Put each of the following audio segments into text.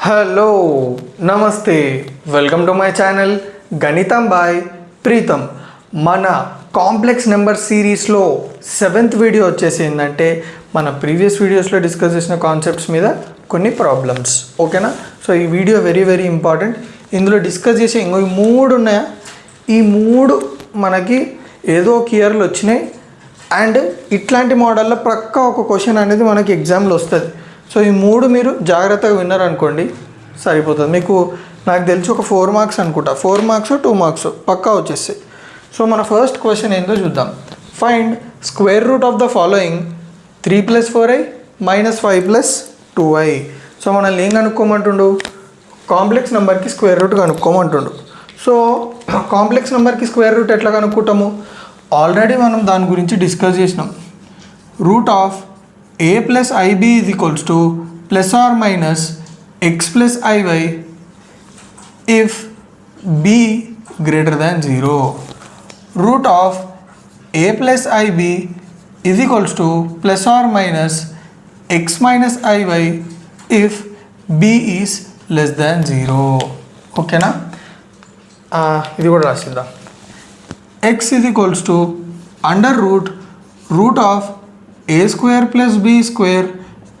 Hello నమస్తే welcome to my channel గణితం bye Pritam. మన కాంప్లెక్స్ నెంబర్ సిరీస్లో 7th వీడియో వచ్చేసి ఏంటంటే మన ప్రీవియస్ వీడియోస్లో డిస్కస్ చేసిన కాన్సెప్ట్స్ మీద కొన్ని ప్రాబ్లమ్స్. ఓకేనా? సో ఈ వీడియో వెరీ ఇంపార్టెంట్. ఇందులో డిస్కస్ చేసే ఇంకో 3 ఉన్నాయా, ఈ 3 మనకి ఏదో ఒక ఇయర్లో వచ్చినాయి. అండ్ ఇట్లాంటి మోడల్లో ప్రక్క ఒక క్వశ్చన్ అనేది మనకి ఎగ్జామ్లో వస్తుంది. సో ఈ 3 మీరు జాగ్రత్తగా విన్నారనుకోండి సరిపోతుంది. మీకు నాకు తెలిసి ఒక 4 మార్క్స్ అనుకుంటా, 4 మార్క్స్ 2 మార్క్స్ పక్కా వచ్చేస్తాయి. సో మన ఫస్ట్ క్వశ్చన్ ఏందో చూద్దాం. Find square root of the following 3 + 4i - 5 + 2i. So మనల్ని ఏం కనుక్కోమంటుండు? కాంప్లెక్స్ నెంబర్కి స్క్వేర్ రూట్ కనుక్కోమంటుండు. సో కాంప్లెక్స్ నెంబర్కి స్క్వేర్ రూట్ ఎట్లా కనుక్కుంటాము? ఆల్రెడీ మనం దాని గురించి డిస్కస్ చేసినాం. Root of a + ib = ±x + iy if b greater than 0. Root of a + ib = ±x - iy if b is less than 0. ఓకేనా? ఇది కూడా రాసిద్దాం. x = root of a² + b²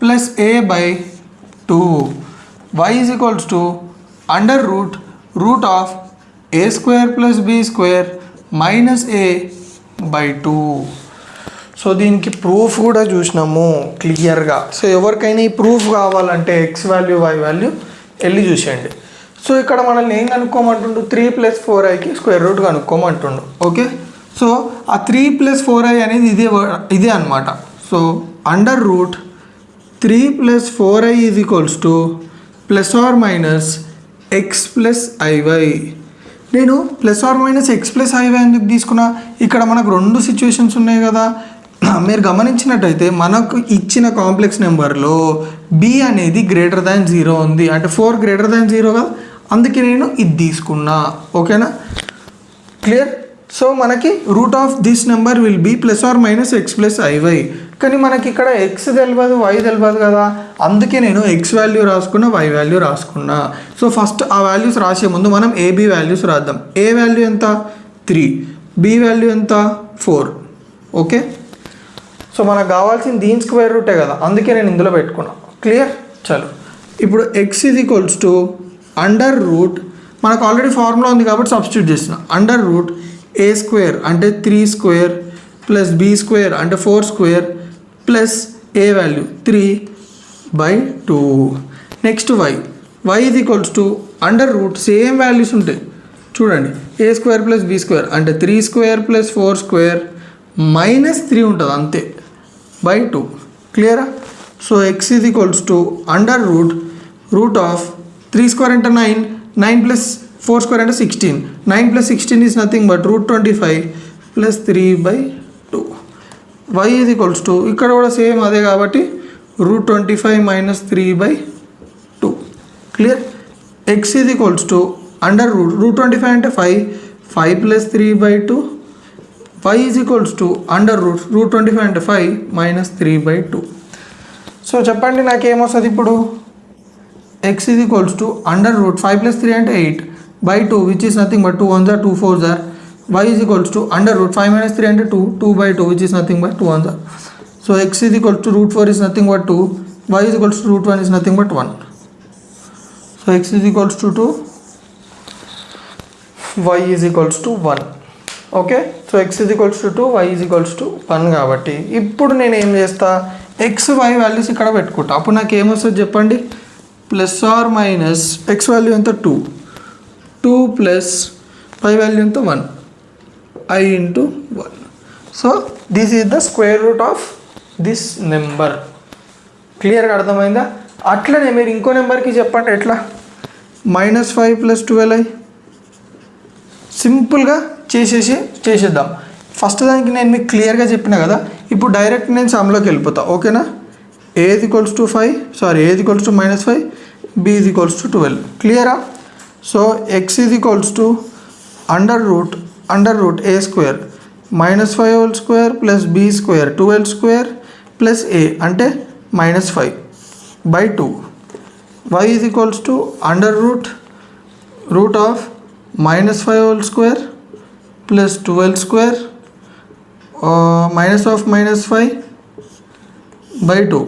+ a by 2. y = root of a² + b² - a by 2. So దీనికి proof కూడా చూసినాము క్లియర్గా. So ఎవరికైనా ఈ proof కావాలంటే ఎక్స్ వాల్యూ వై వాల్యూ వెళ్ళి చూసేయండి. సో ఇక్కడ మనల్ని ఏం కనుక్కోమంటుండు? 3 + 4iకి స్క్వేర్ రూట్ కనుక్కోమంటుండు. ఓకే, సో ఆ 3 + 4i అనేది ఇదే అనమాట. So √3 + 4i = ±x + iy. నేను ±x + iy ఎందుకు తీసుకున్నా? ఇక్కడ మనకు 2 సిచ్యువేషన్స్ ఉన్నాయి కదా. మీరు గమనించినట్టయితే మనకు ఇచ్చిన కాంప్లెక్స్ నెంబర్లో b అనేది >0 ఉంది, అంటే 4 >0 కదా, అందుకే నేను ఇది తీసుకున్నా. ఓకేనా? క్లియర్? సో మనకి root of this number will be ±x + iy. కానీ మనకి ఇక్కడ ఎక్స్ తెలియదు, వై తెలియదు కదా, అందుకే నేను ఎక్స్ వాల్యూ రాసుకున్నా, వై వాల్యూ రాసుకున్నా. సో ఫస్ట్ ఆ వాల్యూస్ రాసే ముందు మనం ఏబి వాల్యూస్ రాద్దాం. ఏ వాల్యూ ఎంత? 3. బి వాల్యూ ఎంత? 4. ఓకే, సో మనకు కావాల్సిన దీని స్క్వేర్ రూటే కదా, అందుకే నేను ఇందులో పెట్టుకున్నా. క్లియర్? చలో ఇప్పుడు x √, మనకు ఆల్రెడీ ఫార్ములా ఉంది కాబట్టి సబ్స్టిట్యూట్ చేసిన. √a² అంటే 3² + b² అంటే 4² plus a value 3/2. Next y = same values ఉంటాయి చూడండి. a² + b² అంటే 3² + 4² - 3 ఉంటుంది అంతే, /2. క్లియరా? సో x = రూట్ ఆఫ్ 3² అంటే 9, 9 + 4² అంటే 16, 9 + 16 ఈజ్ నథింగ్ బట్ √25 + 3/2. y ఇక్కడ కూడా సేమ్ అదే కాబట్టి √25 - 3/2. క్లియర్? x √25 అంటే 5, 5 + 3/2. y √25 అంటే 5 - 3/2. సో చెప్పండి నాకేమొస్తుంది ఇప్పుడు? x √5 + 3 అంటే 8/2 which is nothing but 2 1s are 2 4s are. y √5 - 3 అంటే 2, 2/2 which is nothing but 2 1s are. So x √4 is nothing but 2, y √1 is nothing but 1. So x = 2, y = 1. Okay, so x = 2, y = 1 కాబట్టి ఇప్పుడు నేను ఏం చేస్తా? x y values ఇక్కడ పెట్టుకుంటా. అప్పుడు నాకు ఏమొస్తుంది చెప్పండి? ± x వాల్యూ ఎంత? 2 + y వాల్యూ ఎంత? 1 i × 1. So this is the square root of this number. క్లియర్గా అర్థమైందా? అట్లనే మీరు ఇంకో నెంబర్కి చెప్పండి ఎట్లా? -5 + 12i. సింపుల్గా చేసేద్దాం. ఫస్ట్ దానికి నేను మీకు క్లియర్గా చెప్పిన కదా, ఇప్పుడు డైరెక్ట్ నేను సమ్లోకి వెళ్ళిపోతా. ఓకేనా? a = -5, b = 12. క్లియరా? So x = √a² -5² + b² 12² + a అంటే -5/2. y is equals to under root of minus 5 whole square plus 12 square minus of minus 5 by 2.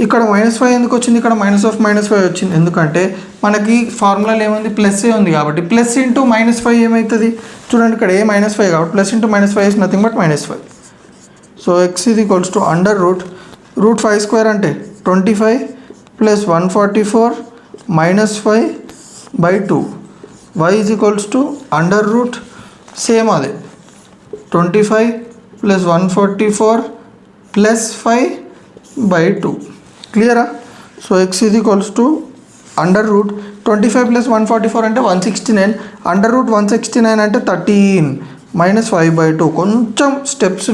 ఇక్కడ -5 ఎందుకు వచ్చింది, ఇక్కడ -5 వచ్చింది ఎందుకంటే మనకి ఫార్ములాలో ఏముంది, ప్లస్ ఏ ఉంది కాబట్టి ప్లస్ ఇంటూ -5 ఏమవుతుంది చూడండి, ఇక్కడ ఏ -5 కాబట్టి plus into -5 is nothing but -5. So x is equals to under root 5 square అంటే 25 plus 144 -5 by 2. y is equals to under root same అదే 25 ప్లస్ 144 ప్లస్ 5 by 2. క్లియరా? So x is equals to under root 25 plus 144 అంటే 169, under root 169 అంటే 13 -5 by 2. కొంచెం steps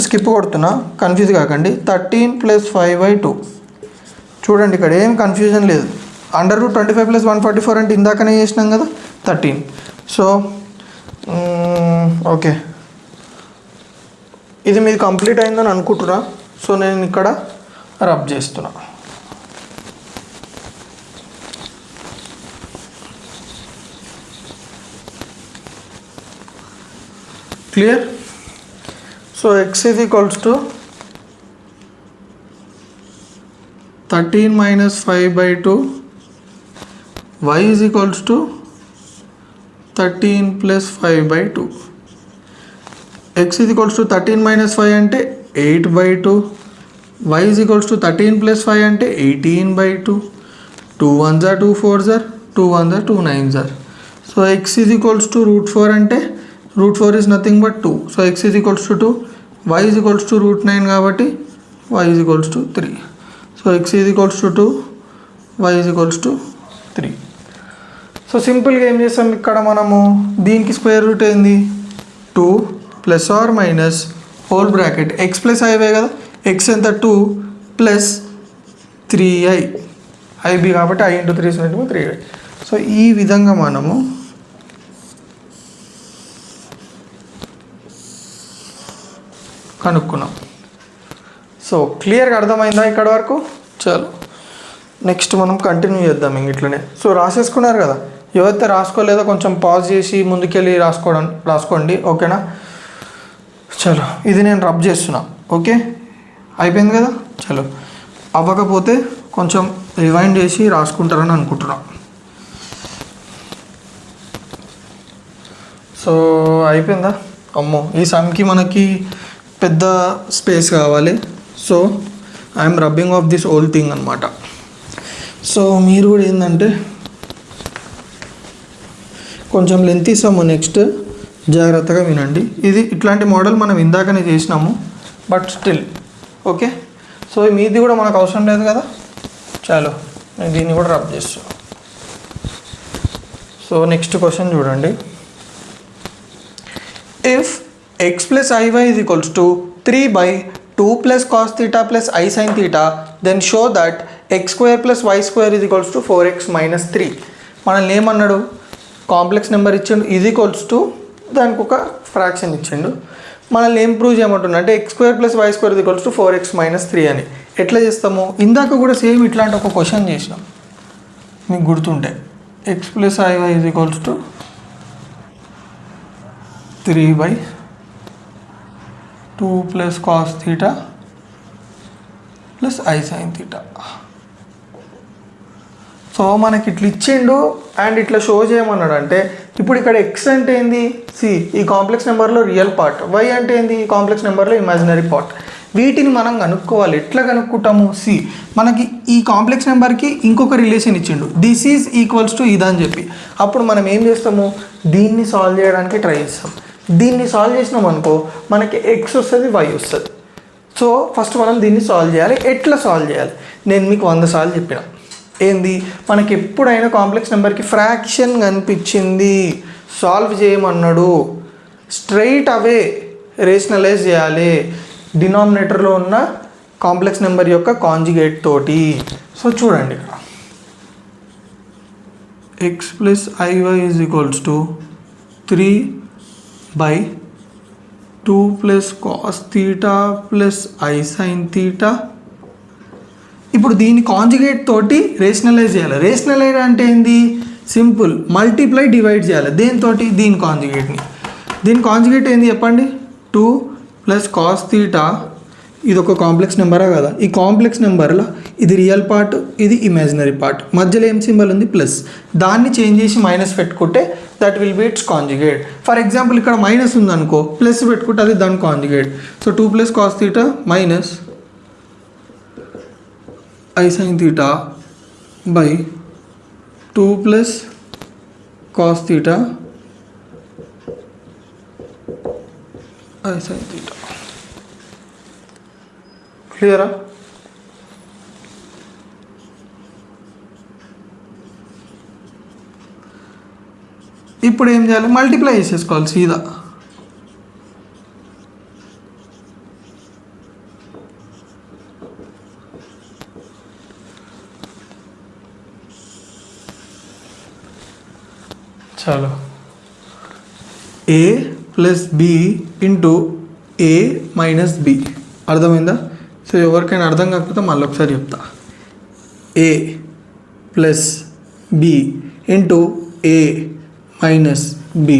skip కొడుతున్నా, confuse కాకండి. 13 plus 5 by 2 చూడండి, ఇక్కడ ఏం కన్ఫ్యూజన్ లేదు. అండర్ రూట్ 25 ప్లస్ 144 అంటే ఇందాకనే చేసినాం కదా 13. సో ఓకే, ఇది మీది కంప్లీట్ అయిందని అనుకుంటున్నా. సో నేను ఇక్కడ రబ్ చేస్తున్నా. Clear? So x is equals to 13 minus 5 by 2, y is equals to 13 plus 5 by 2. x is equals to 13 minus 5 అంటే 8 by 2, y is equals to 13 plus 5 అంటే 18 by 2, 2 1s are 2 4s are 2 1s are 2 9s are. So x is equals to root 4 అంటే root 4 is nothing but 2. So x is equals to 2, y is equals to root 9 కాబట్టి y is equals to 3. So x is equals to 2, y is equals to 3. So సింపుల్గా ఏం చేస్తాం, ఇక్కడ మనము దీనికి square root ఏంది 2 plus or minus whole bracket X plus I Y కదా, X ఎంత 2 ప్లస్ 3i, ఐబి కాబట్టి i ఇంటూ 3 3i. సో ఈ విధంగా మనము కనుక్కున్నాం. సో క్లియర్గా అర్థమైందా ఇక్కడ వరకు? చలో నెక్స్ట్ మనం కంటిన్యూ చేద్దాం ఇంక ఇట్లనే. సో రాసేసుకున్నారు కదా, ఎవరైతే రాసుకోలేదో కొంచెం పాజ్ చేసి ముందుకెళ్ళి రాసుకోండి, ఓకేనా? చలో ఇది నేను రబ్ చేస్తున్నా. ఓకే, అయిపోయింది కదా? చలో, అవ్వకపోతే కొంచెం రివైండ్ చేసి రాసుకుంటారని అనుకుంటున్నా. సో అయిపోయిందా? అమ్మో, ఈ సమ్కి మనకి పెద్ద స్పేస్ కావాలి. So I'm rubbing off this whole thing అనమాట. సో మీరు కూడా ఏంటంటే కొంచెం లెంత్ ఇస్తాము, నెక్స్ట్ జాగ్రత్తగా వినండి. ఇది ఇట్లాంటి మోడల్ మనం ఇందాకనే చేసినాము, బట్ స్టిల్ ఓకే. సో మీది కూడా మనకు అవసరం లేదు కదా. చాలు, నేను దీన్ని కూడా రబ్ చేస్తాను. సో నెక్స్ట్ క్వశ్చన్ చూడండి. If x plus iy is equals to 3 by 2 plus cos theta plus I sin theta, then show that x square plus y square is equals to 4x minus 3. మనల్ని ఏమన్నాడు, complex number ఇచ్చిండు, ఇది equals to దానికి ఒక fraction ఇచ్చిండు. మనల్ని ఏం prove చేయమంటున్నా అంటే x square plus y square is equals to 4x minus 3 అని. ఎట్లా చేస్తాము, ఇందాక కూడా సేమ్ ఇట్లాంటి ఒక క్వశ్చన్ చేసినాం మీకు గుర్తుంటే. x plus iy is equals to 3 by 2 plus cos theta plus I sin theta. So మనకి ఇట్లా ఇచ్చిండు అండ్ ఇట్లా షో చేయమన్నాడు. అంటే ఇప్పుడు ఇక్కడ ఎక్స్ అంటే ఏంది, సి ఈ కాంప్లెక్స్ నెంబర్లో రియల్ పార్ట్, వై అంటే ఏంది ఈ కాంప్లెక్స్ నెంబర్లో ఇమాజినరీ పార్ట్. వీటిని మనం కనుక్కోవాలి. ఎట్లా కనుక్కుంటాము, సి మనకి ఈ కాంప్లెక్స్ నెంబర్కి ఇంకొక రిలేషన్ ఇచ్చిండు, దిస్ ఈజ్ ఈక్వల్స్ టు ఇదని చెప్పి. అప్పుడు మనం ఏం చేస్తాము, దీన్ని సాల్వ్ చేయడానికి ట్రై చేస్తాం. దీన్ని సాల్వ్ చేసినాం అనుకో మనకి ఎక్స్ వస్తుంది, వై వస్తుంది. సో ఫస్ట్ మనం దీన్ని సాల్వ్ చేయాలి. ఎట్లా సాల్వ్ చేయాలి నేను మీకు 100 సార్లు చెప్పిన. ఏంది, మనకి ఎప్పుడైనా కాంప్లెక్స్ నెంబర్కి ఫ్రాక్షన్ కనిపించింది సాల్వ్ చేయమన్నాడు, స్ట్రైట్ అవే రేషనలైజ్ చేయాలి డినామినేటర్లో ఉన్న కాంప్లెక్స్ నెంబర్ యొక్క కాంజుగేట్ తోటి. సో చూడండి, ఇక్కడ X plus I Y is equals to 3 by 2 plus cos theta plus I sin theta ఇప్పుడు దీన్ని కాంజుగేట్ తోటి రేషనలైజ్ చేయాలి. రేషనలైజ్ అంటే ఏంది? సింపుల్, మల్టిప్లై డివైడ్ చేయాలి. దేనితోటి? దీని కాంజుగేట్ని. దీని కాంజుగేట్ ఏంది చెప్పండి? 2 + cos θ. ఇది ఒక కాంప్లెక్స్ నెంబరా కదా? ఈ కాంప్లెక్స్ నెంబర్లో ఇది రియల్ పార్ట్, ఇది ఇమాజినరీ పార్ట్, మధ్యలో ఏం సింబల్ ఉంది? ప్లస్. దాన్ని చేంజ్ చేసి మైనస్ పెట్టుకుంటే that will be its conjugate. For example ఇక్కడ మైనస్ ఉందనుకో, ప్లస్ పెట్టుకుంటే అది దాని conjugate. So 2 + cos θ minus I sin θ by 2 + cos θ I sin θ. క్లియరా? ఇప్పుడు ఏం చేయాలి? మల్టిప్లై చేసేసుకోవాలి సీదా. చలో, a + b into a - b. అర్థమైందా? సో ఎవరికైనా అర్థం కాకపోతే మళ్ళీ ఒకసారి చెప్తా. a + b into a - b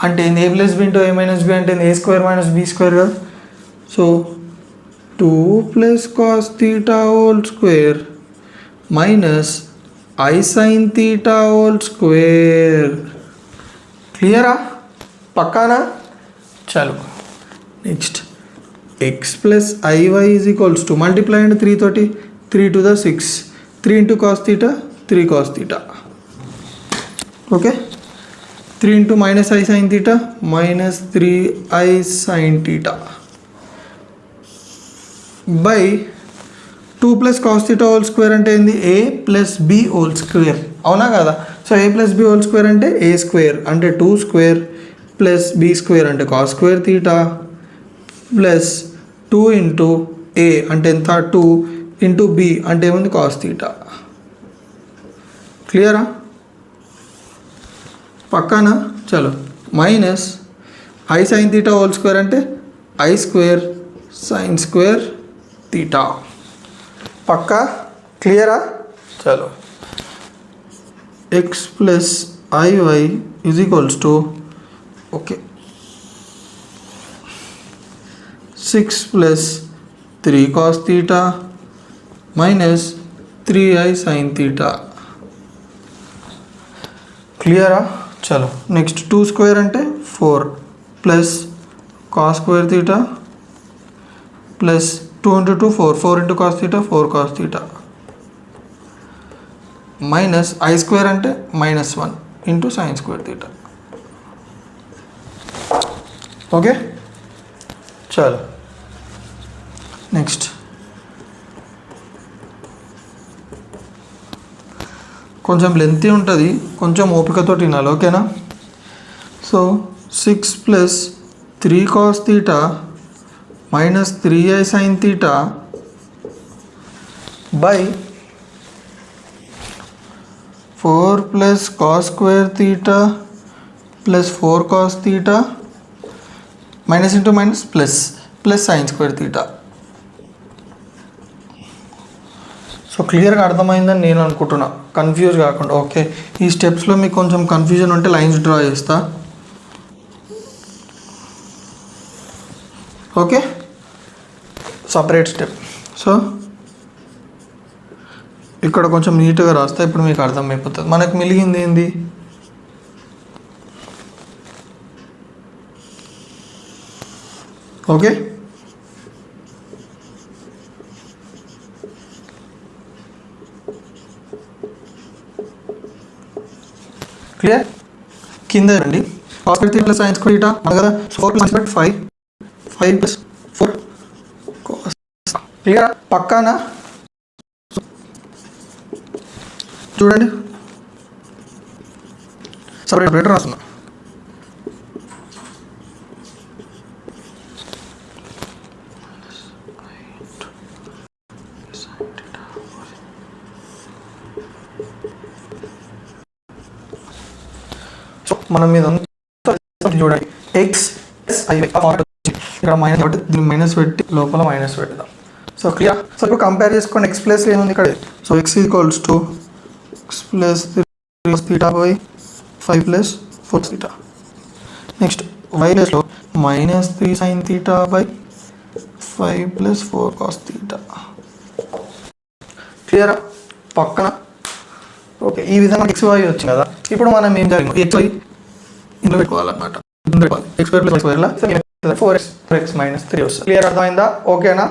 అంటే ఏంది? a + b into a - b అంటే a² - b² కదా. So 2 + cos θ² minus I sin θ². క్లియరా? పక్కానా? చలో next, x + iy = multiply and 3 తోటి 3 × 6, 3 × cos θ 3 cos θ. Okay, 3 × -i sin θ -3i sin θ by 2 + cos θ² అంటే ఏంది? a + b². అవునా కదా? సో a + b² అంటే a² అంటే 2² ప్లస్ b² అంటే cos² θ ప్లస్ 2 × a అంటే ఎంత? 2 × b అంటే ఏముంది? cos θ. క్లియరా? పక్కానా? చలో, మైనస్ I sin θ² అంటే i² sin² θ. పక్కా? క్లియరా? చలో, x + iy = okay 6 + 3 cos θ -3i sin θ. క్లియరా? చలో నెక్స్ట్ 2² అంటే 4 plus cos² θ plus 2 × 2 4, 4 × cos θ 4 cos θ minus i² అంటే -1 × sin² θ. ఓకే, చలో నెక్స్ట్ కొంచెం లెంతీ ఉంటుంది, కొంచెం ఓపికతో వినాలి. ఓకేనా? So 6 + 3 cos θ -3i sin θ by 4 + cos² θ plus 4 cos θ minus into minus plus plus sin² θ. So క్లియర్గా అర్థమైందని నేను అనుకుంటున్నా, కన్ఫ్యూజ్ కాకుండా. ఓకే, ఈ స్టెప్స్లో మీకు కొంచెం కన్ఫ్యూజన్ ఉంటే లైన్స్ డ్రా చేస్తా. Okay, separate step. సో ఇక్కడ కొంచెం నీట్గా రాస్తా, ఇప్పుడు మీకు అర్థమైపోతుంది. మనకు మిలిగింది ఏంది? Okay, clear? కింద రండి, cos² ప్లస్ sin² θ కదా. 4 + 5 + 4 cos. క్లియర్? పక్కానా? చూడండి, సపరేట్ రాస్తున్నా. సో మనం మీద చూడండి, x + iy ఇక్కడ మైనస్ పెట్టి దీన్ని మైనస్ పెట్టి లోపల మైనస్ పెడదాం. So clear. సో ఇప్పుడు కంపేర్ చేసుకోండి, ఎక్స్ ప్లస్ ఏముంది ఇక్కడ. So x equals to x plus 3 cos theta by 5 plus 4 theta. Next y ప్లస్లో minus 3 sin theta by 5 plus 4 cos theta. క్లియరా? పక్కన ఓకే, ఈ విధంగా ఎక్స్ వై వచ్చింది కదా. ఇప్పుడు మనం ఏం జరిగింది, ఎక్స్ వై ఇందులో పెట్టుకోవాలన్నమాట. ఎక్స్ స్క్వేర్ ప్లస్ స్క్వేర్లా 4x మైనస్ 3 వస్తుంది. క్లియర్, అర్థమైందా? ఓకేనా?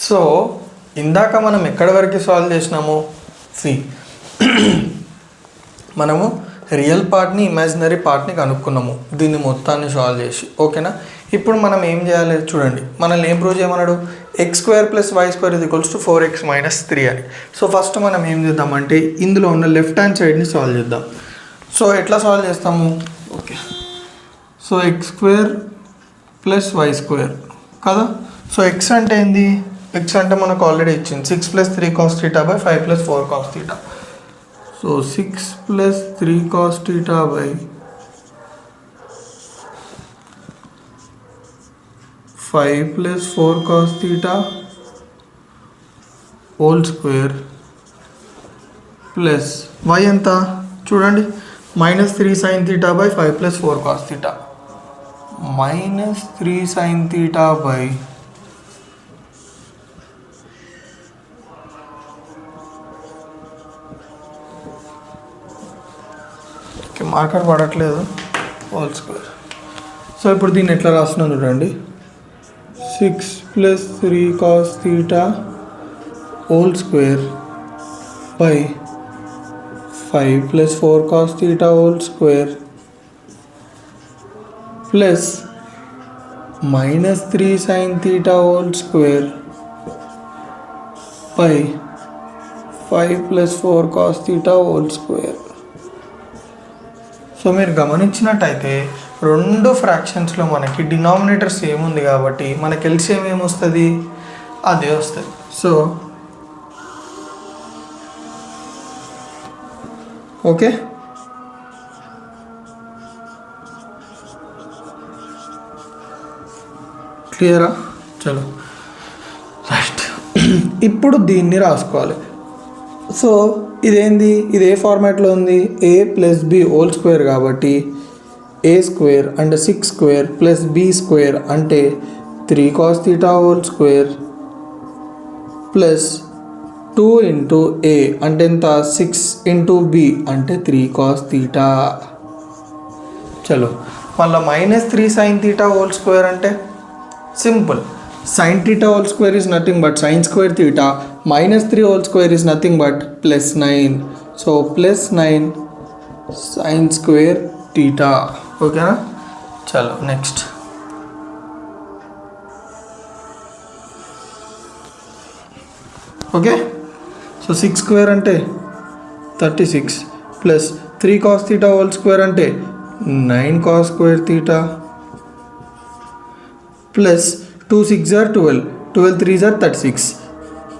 సో ఇందాక మనం ఎక్కడి వరకు సాల్వ్ చేసినాము? మనము రియల్ పార్ట్ని ఇమాజినరీ పార్ట్ని కనుక్కున్నాము దీన్ని మొత్తాన్ని సాల్వ్ చేసి. ఓకేనా? ఇప్పుడు మనం ఏం చేయాలి చూడండి, మనల్ని ఏం ప్రూవ్ చేయమన్నాడు, X square plus Y square ఇది ఈక్వల్స్ టు 4x మైనస్ 3 అని. సో ఫస్ట్ మనం ఏం చేద్దామంటే ఇందులో ఉన్న లెఫ్ట్ హ్యాండ్ సైడ్ని సాల్వ్ చేద్దాం. సో ఎట్లా సాల్వ్ చేస్తాము? Okay, so X square plus Y square కదా. సో ఎక్స్ అంటే ఏంది, ఎక్స్ అంటే మనకు ఆల్రెడీ ఇచ్చింది 6 plus 3 cos theta by 5 plus 4 cos theta. So 6 plus 3 cos theta by 5 plus 4 cos theta whole square plus Y ఎంత చూడండి, minus 3 sin theta by 5 plus 4 cos theta. Minus 3 sin theta by marker పడట్లేదు whole square. So ఇప్పుడు దీన్ని ఎట్లా రాస్తున్నాను చూడండి, 6 plus 3 cos theta whole square by 5 plus 4 cos theta whole square plus minus 3 sin theta whole square by 5 plus 4 cos theta whole square. So మీరు గమనించినట్టయితే రెండు ఫ్రాక్షన్స్లో మనకి డినామినేటర్ సేమ్ ఉంది కాబట్టి మనకి ఎల్సిఎం ఏమొస్తుంది, అదే వస్తుంది. సో ఓకే, క్లియరా? చలో రైట్. ఇప్పుడు దీన్ని రాసుకోవాలి. సో ఇదేంది, ఇది ఏ ఫార్మాట్లో ఉంది, ఏ ప్లస్ బి హోల్ స్క్వేర్ కాబట్టి ఏ స్క్వేర్ అంటే 6 స్క్వేర్ ప్లస్ బి స్క్వేర్ అంటే 3 cos theta whole square plus 2 into a అంటే ఎంత 6 ఇంటూ బి అంటే 3 cos theta. చలో మళ్ళీ minus 3 sin theta whole square అంటే simple, sin theta whole square is nothing but sin square theta minus 3 whole square is nothing but plus 9. So plus 9 sin square theta. Okay na? Chalo next. Okay, so 6 square ante 36 plus 3 cos theta whole square ante 9 cos square theta plus 2 6 are 12, 12 3s are 36,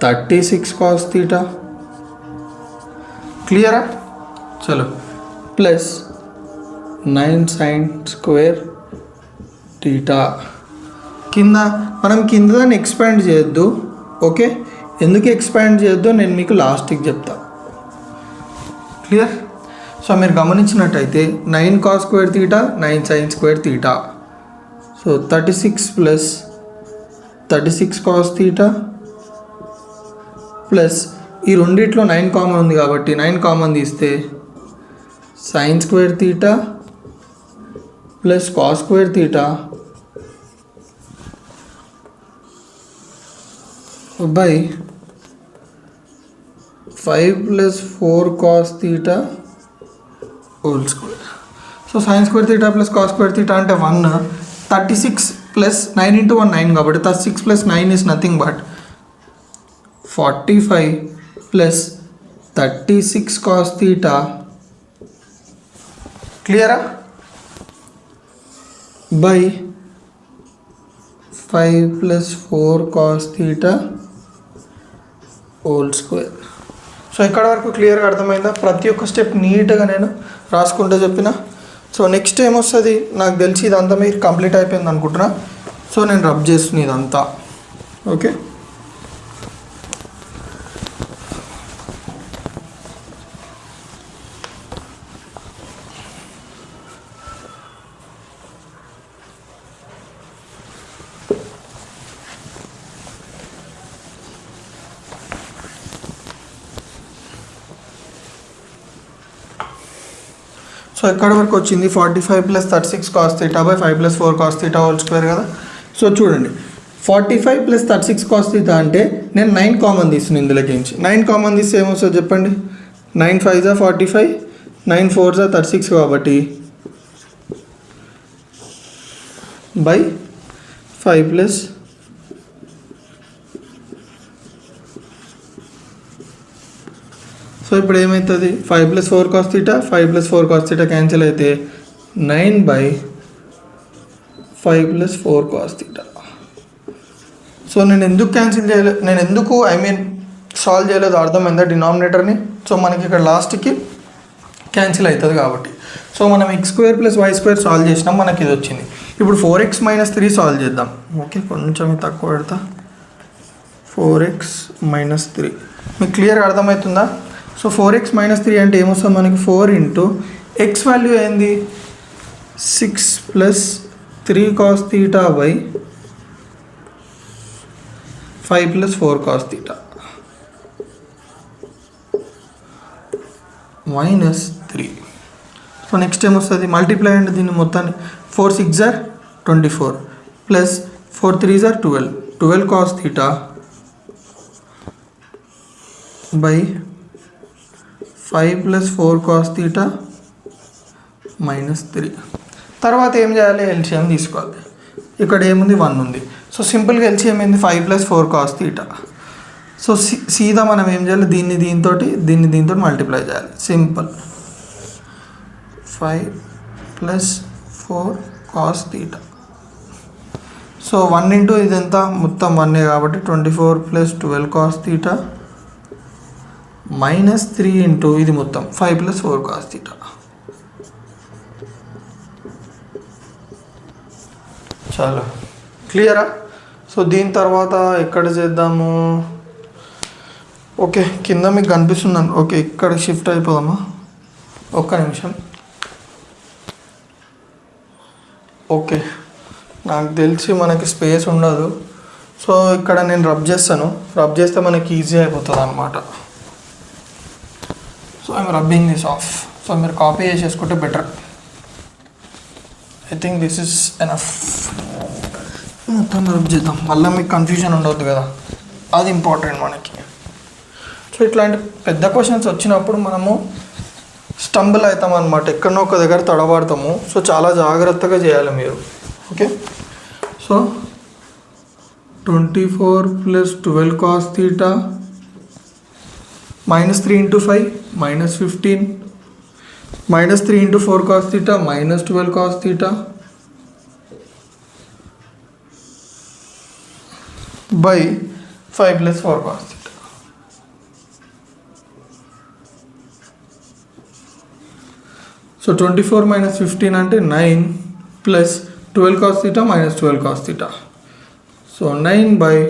36 cos theta. Clear? Chalo plus 9 sin square theta. కింద మనం కింద దాన్ని expand చేయొద్దు. Okay, ఎందుకు expand చేయొద్దో నేను మీకు లాస్ట్కి చెప్తా. క్లియర్? సో మీరు గమనించినట్టయితే 9 cos square theta 9 sin square theta. So 36 plus 36 cos theta plus ఈ రెండిట్లో 9 కామన్ ఉంది కాబట్టి 9 కామన్ తీస్తే sin square theta plus cos square theta by 5 plus 4 cos theta whole square. So sin square theta plus cos square theta అంటే 1, 36 plus 9 into 1 9 కాబట్టి 36 plus 9 is nothing but 45 plus 36 cos theta. Clear? By 5 plus 4 cos theta whole square. So ఇక్కడ వరకు క్లియర్గా అర్థమైందా? ప్రతి ఒక్క step నీట్గా నేను రాసుకుంటూ చెప్పిన. సో నెక్స్ట్ ఏమొస్తుంది నాకు తెలిసి ఇదంతా మీరు కంప్లీట్ అయిపోయింది అనుకుంటున్నా. సో నేను రబ్ చేస్తున్నా ఇదంతా. ఓకే, సో ఎక్కడి వరకు వచ్చింది 45 + 36 cos θ / 5 + 4 cos θ హోల్ స్క్వేర్ కదా. సో చూడండి 45 + 36 cos θ అంటే నేను 9 కామన్ తీస్తున్నాను ఇందులోకి. 9 కామన్ తీస్తే ఏమొస్తుంది చెప్పండి? 9 5 = 45, 9 4 = 36 కాబట్టి బై 5 + సో ఇప్పుడు ఏమవుతుంది? 5 + 4 cos θ, 5 + 4 cos θ క్యాన్సిల్ అయితే 9/5 + 4 cos θ. సో నేను ఎందుకు క్యాన్సిల్ చేయలేదు, నేను ఎందుకు సాల్వ్ చేయలేదు అర్థమైందా డినామినేటర్ని? సో మనకి ఇక్కడ లాస్ట్కి క్యాన్సిల్ అవుతుంది కాబట్టి. సో మనం x² + y² సాల్వ్ చేసినాం, మనకి ఇది వచ్చింది. ఇప్పుడు 4x - 3 సాల్వ్ చేద్దాం. ఓకే, కొంచెం తక్కువ పెడతా. 4x - 3 మీకు క్లియర్గా అర్థమవుతుందా? సో 4x - 3 అంటే ఏమొస్తుంది మనకి? 4 × x వాల్యూ ఏంది? 6 + 3 cos θ / 5 + 4 cos θ -3. సో నెక్స్ట్ ఏమొస్తుంది? మల్టిప్లై అంటే దీన్ని మొత్తాన్ని 4 6 = 24 + 4 3 = 12 cos θ / 5 + 4 cos θ -3. తర్వాత ఏం చేయాలి? ఎల్సిఎం తీసుకోవాలి. ఇక్కడ ఏముంది? 1 ఉంది. సో సింపుల్గా ఎల్సిఎం ఏంది? 5 + 4 cos θ. సో సీదా మనం ఏం చేయాలి? దీన్ని దీంతో మల్టిప్లై చేయాలి. సింపుల్. 5 + 4 cos θ. సో 1 × ఇదంతా మొత్తం 1 కాబట్టి 24 + 12 cos θ -3 × ఇది మొత్తం 5 + 4 cos θ. చాలా క్లియరా? సో దీని తర్వాత ఎక్కడ చేద్దాము? ఓకే, కింద మీకు కనిపిస్తుందండి. ఓకే, ఇక్కడ షిఫ్ట్ అయిపోదామా? ఒక్క నిమిషం. ఓకే, నాకు తెలిసి మనకి స్పేస్ ఉండదు. సో ఇక్కడ నేను రబ్ చేస్తాను. రబ్ చేస్తే మనకి ఈజీ అయిపోతుంది అన్నమాట. So I'm rubbing this of. So మీరు కాపీ చేసేసుకుంటే better. I think this is enough. మొత్తం రబ్ చేద్దాం, మళ్ళీ మీకు కన్ఫ్యూజన్ ఉండవద్దు కదా, అది ఇంపార్టెంట్ మనకి. సో ఇట్లాంటి పెద్ద క్వశ్చన్స్ వచ్చినప్పుడు మనము స్టంబుల్ అవుతాం అనమాట, ఎక్కడనో ఒక దగ్గర తడబడతాము. సో చాలా జాగ్రత్తగా చేయాలి మీరు. Okay, so 24 + 12 cos θ -3 × 5 -15 -3 × 4 cos θ -12 cos θ by 5 + 4 cos θ. So 24 - 15 అంటే 9 + 12 cos θ -12 cos θ. So 9/5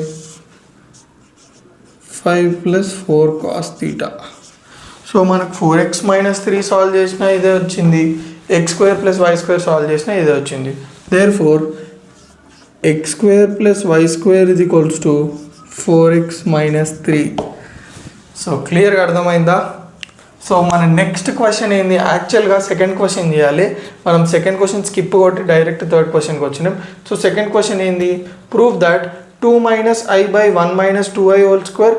+ 4 cos θ. So మనకు 4x - 3 సాల్వ్ చేసినా ఇదే వచ్చింది, x² + y² సాల్వ్ చేసినా ఇదే వచ్చింది. Therefore x² + y² = 4x - 3. So క్లియర్గా అర్థమైందా? సో మన నెక్స్ట్ క్వశ్చన్ ఏంది? యాక్చువల్గా సెకండ్ క్వశ్చన్ చేయాలి. మనం సెకండ్ క్వశ్చన్ స్కిప్ కొట్టి డైరెక్ట్ థర్డ్ క్వశ్చన్కి వచ్చినాం. సో సెకండ్ క్వశ్చన్ ఏంది? Prove that 2 - i/1 - 2i whole square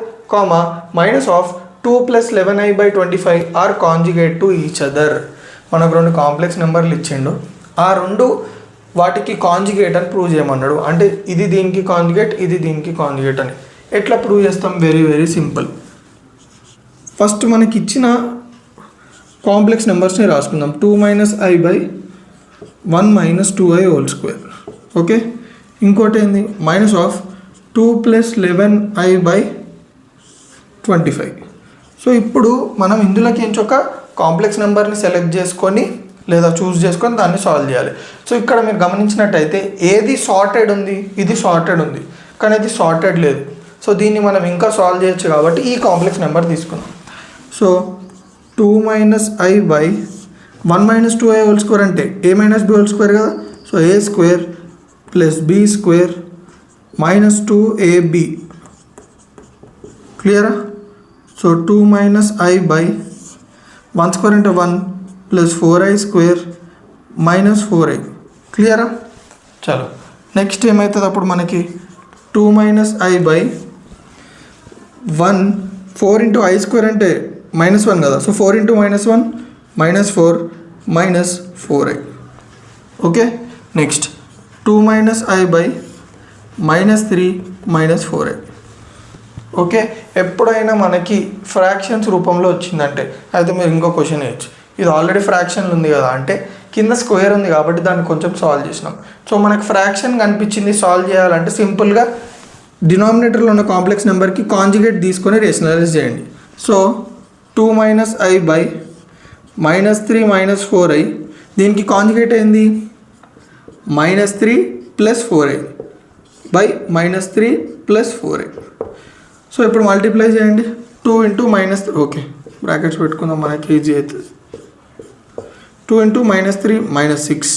minus of 2 + 11i/25 are conjugate to each other. మనకు 2 కాంప్లెక్స్ నెంబర్లు ఇచ్చిండు, ఆ 2 వాటికి కాంజుగేట్ అని ప్రూవ్ చేయమన్నాడు. అంటే ఇది దీనికి కాంజుగేట్, ఇది దీనికి కాంజుగేట్ అని. ఎట్లా ప్రూవ్ చేస్తాం? Very very simple. ఫస్ట్ మనకి ఇచ్చిన కాంప్లెక్స్ నెంబర్స్ని రాసుకుందాం. 2 - i/1 - 2i whole square. Okay, ఇంకోటి ఏంది? Minus of 2 + 11i/25 25. సో ఇప్పుడు మనం ఇందులోకి నుంచి ఒక కాంప్లెక్స్ నెంబర్ని సెలెక్ట్ చేసుకొని లేదా చూస్ చేసుకొని దాన్ని సాల్వ్ చేయాలి. సో ఇక్కడ మీరు గమనించినట్టయితే ఏది సార్టెడ్ ఉంది, ఇది సార్టెడ్ ఉంది, కానీ ఇది సార్టెడ్ లేదు. సో దీన్ని మనం ఇంకా సాల్వ్ చేయొచ్చు కాబట్టి ఈ కాంప్లెక్స్ నెంబర్ తీసుకున్నాం. So 2 - i by 1 - 2i whole square అంటే a - b హోల్ స్క్వేర్ కదా. So a square plus b square minus 2ab. క్లియరా? సో 2 - i బై 1 స్క్వేర్ అంటే 1 plus 4i square minus 4i. క్లియరా? చలో నెక్స్ట్ ఏమవుతుంది అప్పుడు మనకి 2 - i బై 1 4 × i స్క్వేర్ అంటే -1 కదా. So 4 × -1 -4 -4i. Okay next 2 - i by -3 -4i. Okay ఎప్పుడైనా మనకి ఫ్రాక్షన్స్ రూపంలో వచ్చిందంటే అయితే మీరు ఇంకో క్వశ్చన్ వేయచ్చు, ఇది ఆల్రెడీ ఫ్రాక్షన్లు ఉంది కదా అంటే కింద స్క్వేర్ ఉంది కాబట్టి దాన్ని కొంచెం సాల్వ్ చేసినాం. సో మనకు ఫ్రాక్షన్ కనిపించింది, సాల్వ్ చేయాలంటే సింపుల్గా డినామినేటర్లో ఉన్న కాంప్లెక్స్ నెంబర్కి కాంజుగేట్ తీసుకొని రేషనలైజ్ చేయండి. సో 2 - i బై -3 -4i, దీనికి కాంజుగేట్ అయింది -3 + 4i బై -3 + 4i. సో ఇప్పుడు మల్టిప్లై చేయండి 2 × -3. ఓకే బ్రాకెట్స్ పెట్టుకుందాం మనకి ఈజీ అవుతుంది. 2 × -3 -6,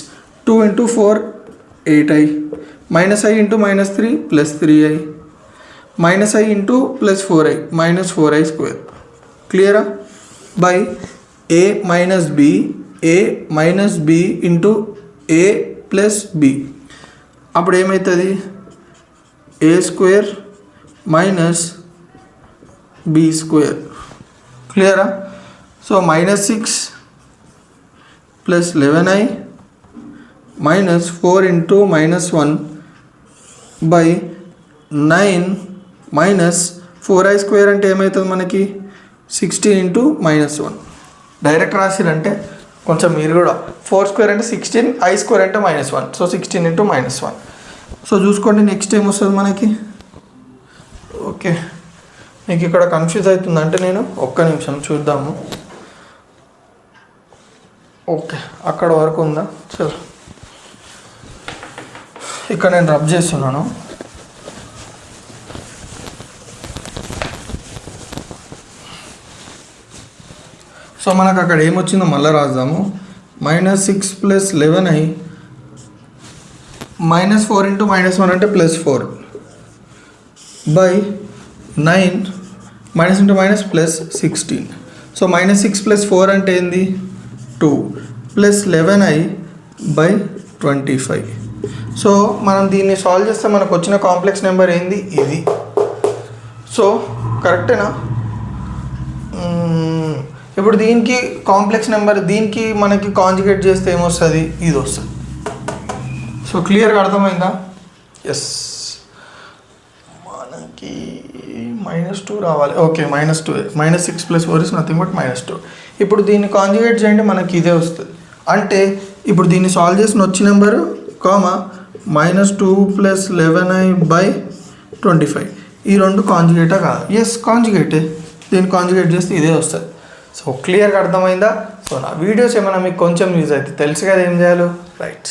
2 × 4 8i, -i × -3 + 3i, -i × +4i -4i square. క్లియరా? By a - b into a + b. అప్పుడు ఏమవుతుంది? a square minus b square. క్లియరా? So -6 + 11i -4 × -1 by 9 -4i square అంటే ఏమవుతుంది మనకి 16 × -1. డైరెక్ట్ రాసిరంటే కొంచెం మీరు కూడా 4 స్క్వేర్ అంటే 16, i స్క్వేర్ అంటే -1, సో 16 × -1. సో చూసుకోండి నెక్స్ట్ ఏం వస్తుంది మనకి. ఓకే మీకు ఇక్కడ కన్ఫ్యూజ్ అవుతుందంటే నేను ఒక్క నిమిషం చూద్దాము. ఓకే అక్కడ వరకు ఉందా? చలో ఇక్కడ నేను రబ్ చేస్తున్నాను. సో మనకు అక్కడ ఏమొచ్చిందో మళ్ళీ రాద్దాము. -6 + 11i -4 × -1 అంటే +4 బై 9 -× -+16. సో -6 + 4 అంటే ఏంది 2 + 11i బై 25. సో మనం దీన్ని సాల్వ్ చేస్తే మనకు వచ్చిన కాంప్లెక్స్ నెంబర్ ఏంది ఇది. సో కరెక్టేనా? ఇప్పుడు దీనికి కాంప్లెక్స్ నెంబర్, దీనికి మనకి కాంజుగేట్ చేస్తే ఏమొస్తుంది? ఇది వస్తుంది. సో క్లియర్గా అర్థమైందా? ఎస్ మనకి -2 రావాలి. Okay -2 -6 + 4 is nothing but -2. ఇప్పుడు దీన్ని కాంజుగేట్ చేయండి మనకి ఇదే వస్తుంది. అంటే ఇప్పుడు దీన్ని సాల్వ్ చేసిన వచ్చి నెంబరు -2 + 11i బై 25 ఈ రెండు కాంజుగేటా కాదు? ఎస్ కాంజుగేటే. దీన్ని కాంజుగేట్ చేస్తే ఇదే వస్తుంది. సో క్లియర్గా అర్థమైందా? సో నా వీడియోస్ ఏమైనా మీకు కొంచెం యూజ్ అయితే తెలుసు కదా ఏం చేయాలో. రైట్.